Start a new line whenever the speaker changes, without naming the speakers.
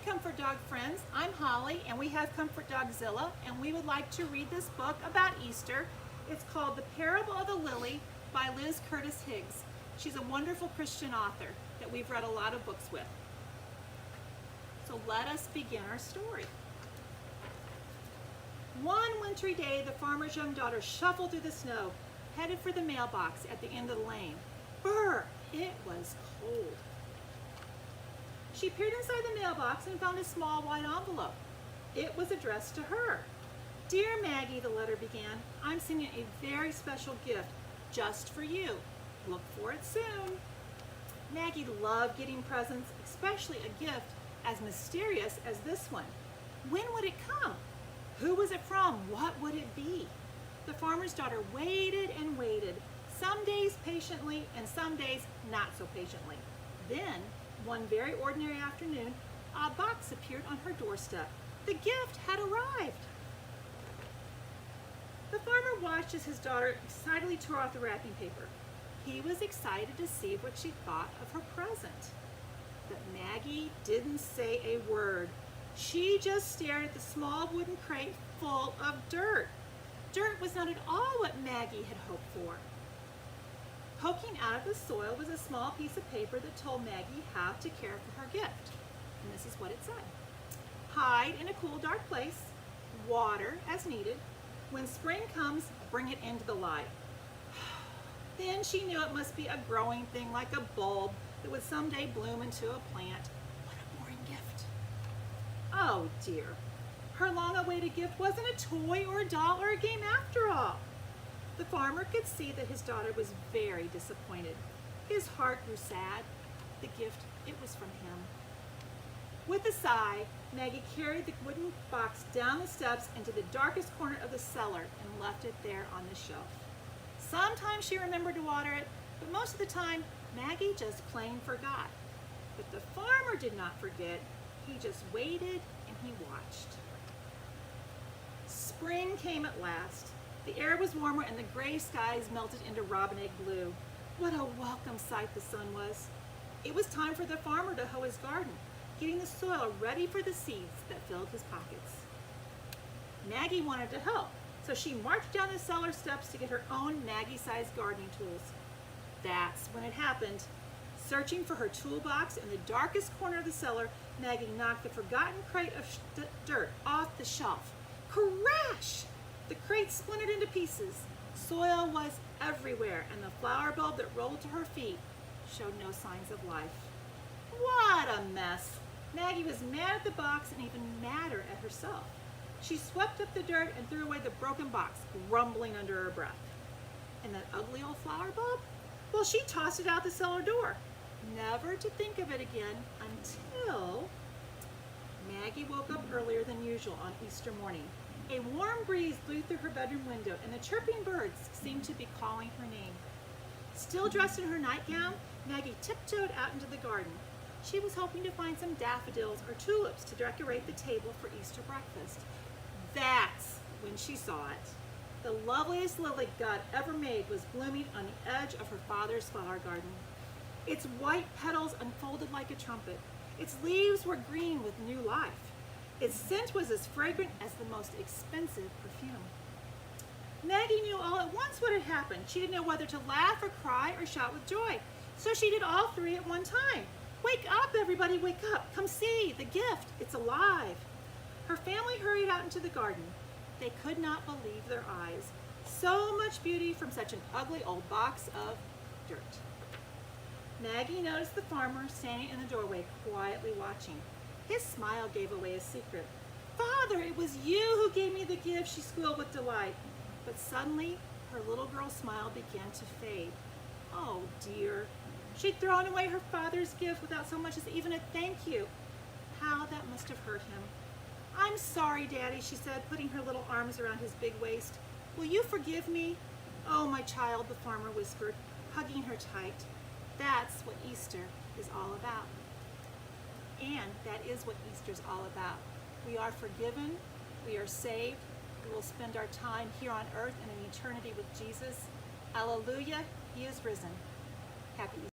Comfort Dog friends, I'm Holly and we have Comfort Dog Zillah, and we would like to read this book about Easter. It's called The Parable of the Lily by Liz Curtis Higgs. She's a wonderful Christian author that we've read a lot of books with. So let us begin our story. One wintry day, the farmer's young daughter shuffled through the snow, headed for the mailbox at the end of the lane. Brr! It was cold. She peered inside the mailbox and found a small white envelope. It was addressed to her. "Dear Maggie," the letter began, "I'm sending a very special gift just for you. Look for it soon." Maggie loved getting presents, especially a gift as mysterious as this one. When would it come? Who was it from? What would it be? The farmer's daughter waited and waited, some days patiently and some days not so patiently. Then, one very ordinary afternoon, a box appeared on her doorstep. The gift had arrived. The farmer watched as his daughter excitedly tore off the wrapping paper. He was excited to see what she thought of her present. But Maggie didn't say a word. She just stared at the small wooden crate full of dirt. Dirt was not at all what Maggie had hoped for. Poking out of the soil was a small piece of paper that told Maggie how to care for her gift. And this is what it said. "Hide in a cool, dark place. Water as needed. When spring comes, bring it into the light." Then she knew it must be a growing thing like a bulb that would someday bloom into a plant. What a boring gift. Oh dear. Her long-awaited gift wasn't a toy or a doll or a game after all. The farmer could see that his daughter was very disappointed. His heart grew sad. The gift, it was from him. With a sigh, Maggie carried the wooden box down the steps into the darkest corner of the cellar and left it there on the shelf. Sometimes she remembered to water it, but most of the time, Maggie just plain forgot. But the farmer did not forget. He just waited and he watched. Spring came at last. The air was warmer and the gray skies melted into robin egg blue. What a welcome sight the sun was. It was time for the farmer to hoe his garden, getting the soil ready for the seeds that filled his pockets. Maggie wanted to help, so she marched down the cellar steps to get her own Maggie-sized gardening tools. That's when it happened. Searching for her toolbox in the darkest corner of the cellar, Maggie knocked the forgotten crate of dirt off the shelf. Crash! The crate splintered into pieces. Soil was everywhere, and the flower bulb that rolled to her feet showed no signs of life. What a mess! Maggie was mad at the box and even madder at herself. She swept up the dirt and threw away the broken box, grumbling under her breath. And that ugly old flower bulb? Well, she tossed it out the cellar door, never to think of it again until Maggie woke up earlier than usual on Easter morning. A warm breeze blew through her bedroom window, and the chirping birds seemed to be calling her name. Still dressed in her nightgown, Maggie tiptoed out into the garden. She was hoping to find some daffodils or tulips to decorate the table for Easter breakfast. That's when she saw it. The loveliest lily God ever made was blooming on the edge of her father's flower garden. Its white petals unfolded like a trumpet. Its leaves were green with new life. Its scent was as fragrant as the most expensive perfume. Maggie knew all at once what had happened. She didn't know whether to laugh or cry or shout with joy. So she did all three at one time. "Wake up, everybody, wake up. Come see, the gift, it's alive." Her family hurried out into the garden. They could not believe their eyes. So much beauty from such an ugly old box of dirt. Maggie noticed the farmer standing in the doorway, quietly watching. His smile gave away a secret. "Father, it was you who gave me the gift," she squealed with delight. But suddenly, her little girl smile began to fade. Oh dear. She'd thrown away her father's gift without so much as even a thank you. How that must have hurt him. "I'm sorry, Daddy," she said, putting her little arms around his big waist. "Will you forgive me?" "Oh, my child," the farmer whispered, hugging her tight. That's what Easter is all about. And that is what Easter's all about. We are forgiven, we are saved, we will spend our time here on earth and in eternity with Jesus. Alleluia, He is risen. Happy Easter.